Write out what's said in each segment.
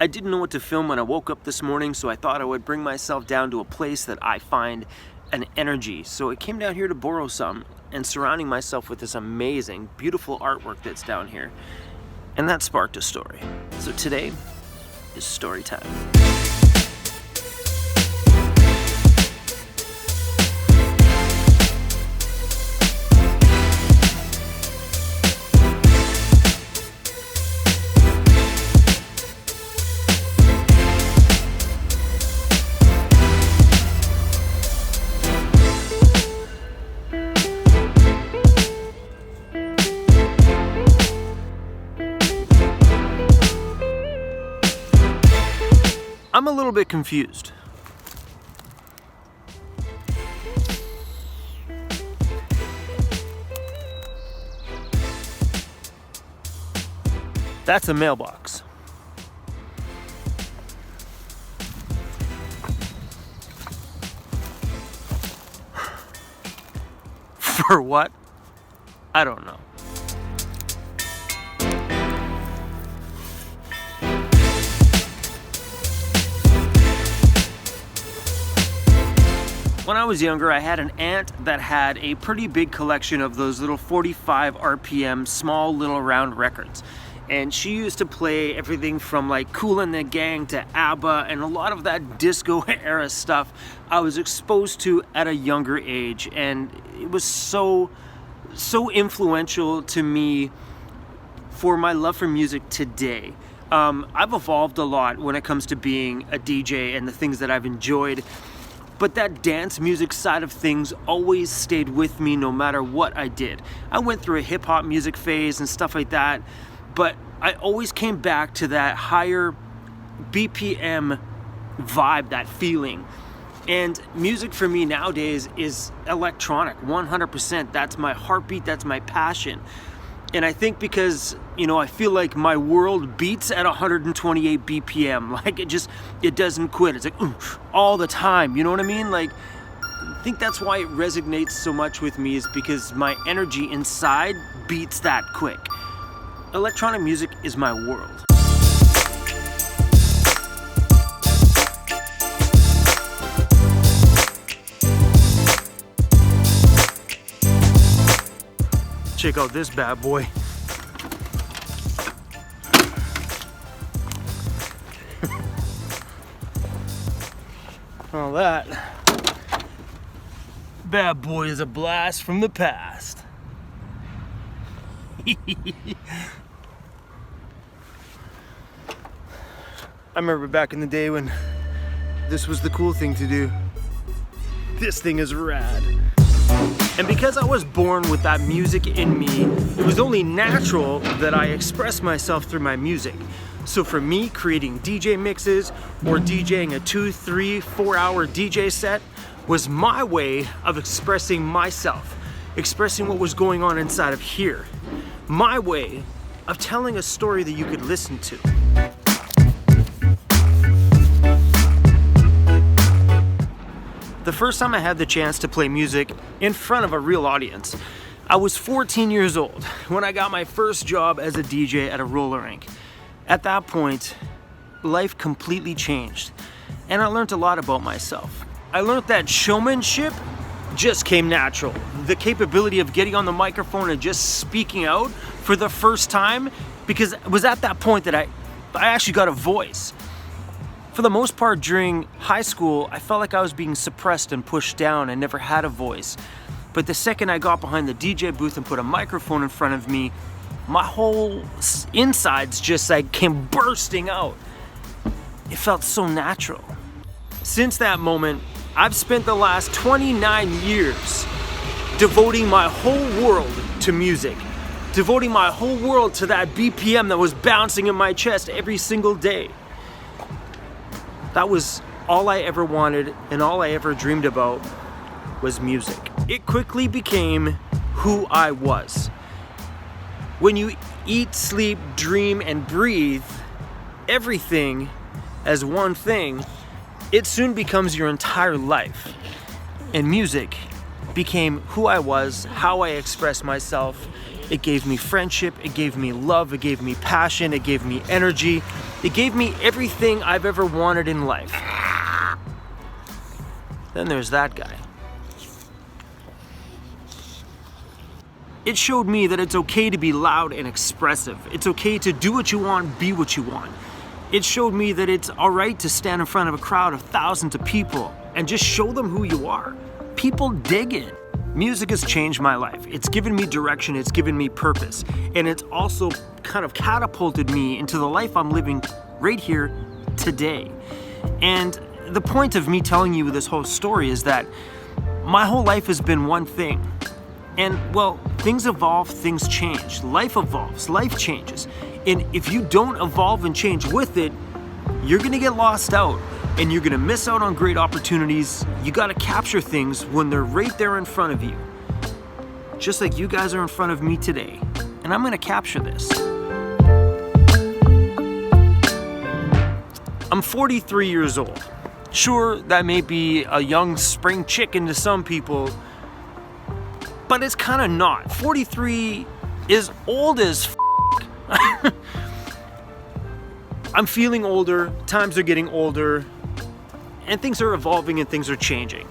I didn't know what to film when I woke up this morning, so I thought I would bring myself down to a place that I find an energy. So I came down here to borrow some and surrounding myself with this amazing, beautiful artwork that's down here. And that sparked a story. So today is story time. I'm a little bit confused. That's a mailbox. For what? I don't know. When I was younger, I had an aunt that had a pretty big collection of those little 45 RPM small little round records. And she used to play everything from like Kool and the Gang to ABBA and a lot of that disco era stuff I was exposed to at a younger age. And it was so influential to me for my love for music today. I've evolved a lot when it comes to being a DJ and the things that I've enjoyed. But that dance music side of things always stayed with me no matter what I did. I went through a hip hop music phase and stuff like that, but I always came back to that higher BPM vibe, that feeling. And music for me nowadays is electronic, 100%. That's my heartbeat, that's my passion. And I think because, I feel like my world beats at 128 BPM. Like it doesn't quit. It's like all the time. You know what I mean? Like, I think that's why it resonates so much with me, is because my energy inside beats that quick. Electronic music is my world. Check out this bad boy. All that bad boy is a blast from the past. I remember back in the day when this was the cool thing to do. This thing is rad. And because I was born with that music in me, it was only natural that I express myself through my music. So for me, creating DJ mixes or DJing a 2, 3, 4 hour DJ set was my way of expressing myself, expressing what was going on inside of here. My way of telling a story that you could listen to. The first time I had the chance to play music in front of a real audience, I was 14 years old when I got my first job as a DJ at a roller rink. At that point, life completely changed, and I learned a lot about myself. I learned that showmanship just came natural. The capability of getting on the microphone and just speaking out for the first time, because it was at that point that I actually got a voice. For the most part, during high school, I felt like I was being suppressed and pushed down and never had a voice. But the second I got behind the DJ booth and put a microphone in front of me, my whole insides just came bursting out. It felt so natural. Since that moment, I've spent the last 29 years devoting my whole world to music, devoting my whole world to that BPM that was bouncing in my chest every single day. That was all I ever wanted and all I ever dreamed about was music. It quickly became who I was. When you eat, sleep, dream, and breathe everything as one thing, it soon becomes your entire life. And music became who I was, how I expressed myself. It gave me friendship, it gave me love, it gave me passion, it gave me energy. It gave me everything I've ever wanted in life. Then there's that guy. It showed me that it's okay to be loud and expressive. It's okay to do what you want, be what you want. It showed me that it's all right to stand in front of a crowd of thousands of people and just show them who you are. People dig it. Music has changed my life. It's given me direction, it's given me purpose, and it's also kind of catapulted me into the life I'm living right here today. And the point of me telling you this whole story is that my whole life has been one thing. And well, things evolve, things change. Life evolves, life changes. And if you don't evolve and change with it, you're gonna get lost out and you're gonna miss out on great opportunities. You gotta capture things when they're right there in front of you. Just like you guys are in front of me today. And I'm gonna capture this. I'm 43 years old. Sure, that may be a young spring chicken to some people, but it's kind of not. 43 is old as f***. I'm feeling older, times are getting older, and things are evolving and things are changing.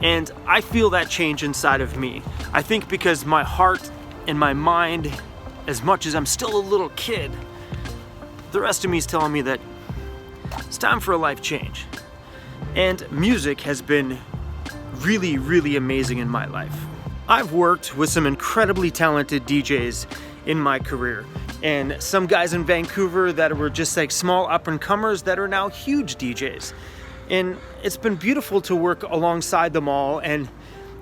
And I feel that change inside of me. I think because my heart and my mind, as much as I'm still a little kid, the rest of me is telling me that it's time for a life change. And music has been really, really amazing in my life. I've worked with some incredibly talented DJs in my career, and some guys in Vancouver that were just like small up-and-comers that are now huge DJs. And it's been beautiful to work alongside them all and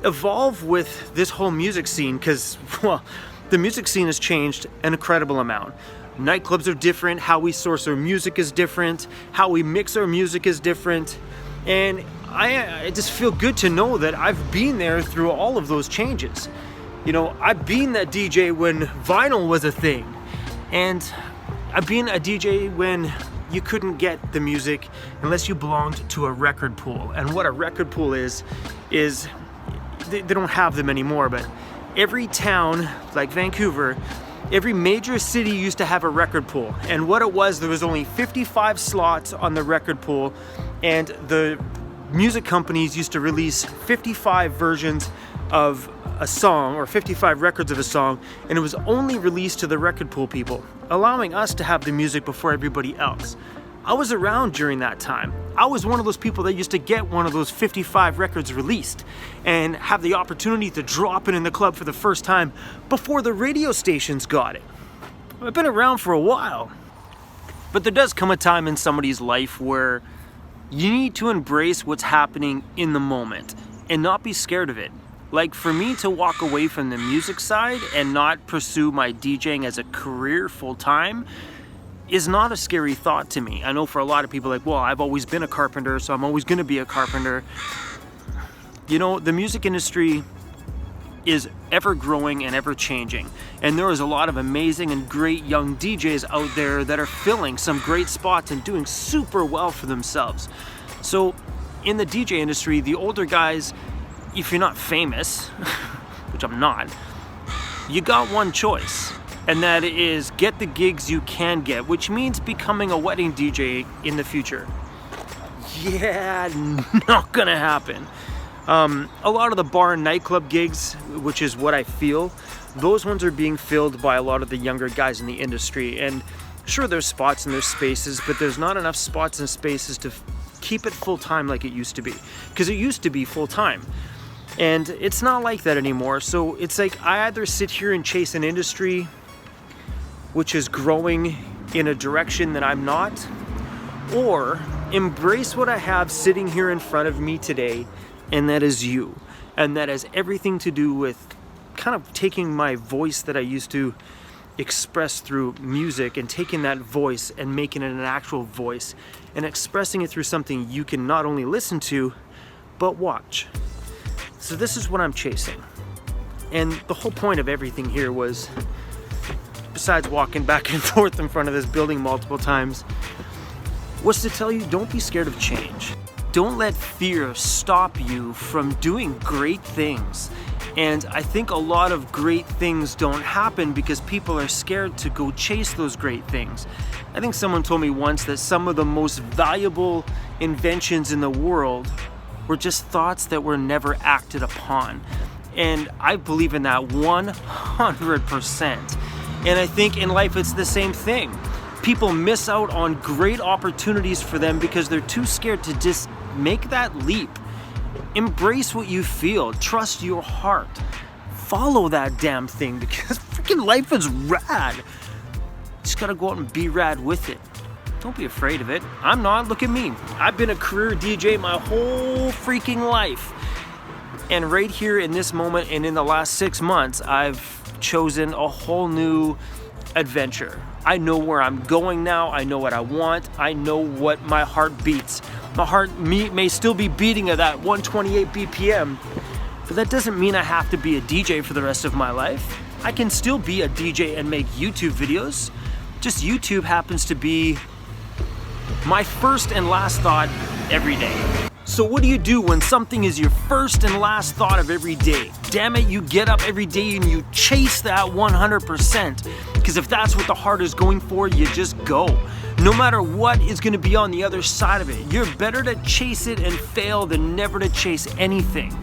evolve with this whole music scene because, well, the music scene has changed an incredible amount. Nightclubs are different, how we source our music is different, how we mix our music is different, and I just feel good to know that I've been there through all of those changes. You know, I've been that DJ when vinyl was a thing, and I've been a DJ when you couldn't get the music unless you belonged to a record pool. And what a record pool is they don't have them anymore, but every town like Vancouver, every major city used to have a record pool. And what it was, there was only 55 slots on the record pool, and the music companies used to release 55 versions of a song or 55 records of a song, and it was only released to the record pool people, allowing us to have the music before everybody else. I was around during that time. I was one of those people that used to get one of those 55 records released and have the opportunity to drop it in the club for the first time before the radio stations got it. I've been around for a while. But there does come a time in somebody's life where you need to embrace what's happening in the moment and not be scared of it. Like for me to walk away from the music side and not pursue my DJing as a career full time is not a scary thought to me. I know for a lot of people, like, well, I've always been a carpenter, so I'm always gonna be a carpenter. You know, the music industry is ever growing and ever changing. And there is a lot of amazing and great young DJs out there that are filling some great spots and doing super well for themselves. So in the DJ industry, the older guys, if you're not famous, which I'm not, you got one choice. And that is get the gigs you can get, which means becoming a wedding DJ in the future. Yeah, not gonna happen. A lot of the bar and nightclub gigs, which is what I feel, those ones are being filled by a lot of the younger guys in the industry. And sure, there's spots and there's spaces, but there's not enough spots and spaces to keep it full time like it used to be. Because it used to be full time. And it's not like that anymore. So it's like I either sit here and chase an industry which is growing in a direction that I'm not, or embrace what I have sitting here in front of me today, and that is you. And that has everything to do with kind of taking my voice that I used to express through music and taking that voice and making it an actual voice and expressing it through something you can not only listen to, but watch. So this is what I'm chasing. And the whole point of everything here was, besides walking back and forth in front of this building multiple times, was to tell you, don't be scared of change. Don't let fear stop you from doing great things And I think a lot of great things don't happen because people are scared to go chase those great things. I think someone told me once that some of the most valuable inventions in the world were just thoughts that were never acted upon. And I believe in that 100%. And I think in life it's the same thing. People miss out on great opportunities for them because they're too scared to just make that leap. Embrace what you feel. Trust your heart. Follow that damn thing because freaking life is rad. Just gotta go out and be rad with it. Don't be afraid of it. I'm not. Look at me. I've been a career DJ my whole freaking life. And right here in this moment and in the last 6 months, I've chosen a whole new adventure. I know where I'm going now. I know what I want. I know what my heart beats. My heart may still be beating at that 128 BPM, but that doesn't mean I have to be a DJ for the rest of my life. I can still be a DJ and make YouTube videos. Just YouTube happens to be my first and last thought every day. So what do you do when something is your first and last thought of every day? Damn it, you get up every day and you chase that 100%. Because if that's what the heart is going for, you just go. No matter what is going to be on the other side of it, you're better to chase it and fail than never to chase anything.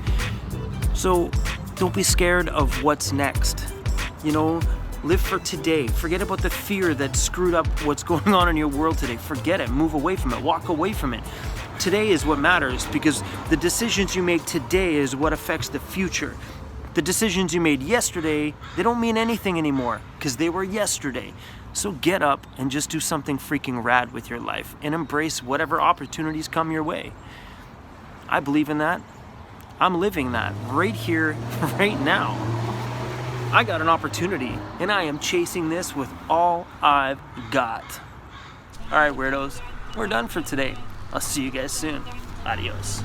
So don't be scared of what's next. You know, live for today. Forget about the fear that screwed up what's going on in your world today. Forget it. Move away from it. Walk away from it. Today is what matters because the decisions you make today is what affects the future. The decisions you made yesterday, they don't mean anything anymore because they were yesterday. So get up and just do something freaking rad with your life and embrace whatever opportunities come your way. I believe in that. I'm living that right here, right now. I got an opportunity and I am chasing this with all I've got. All right, weirdos, we're done for today. I'll see you guys soon. Adios.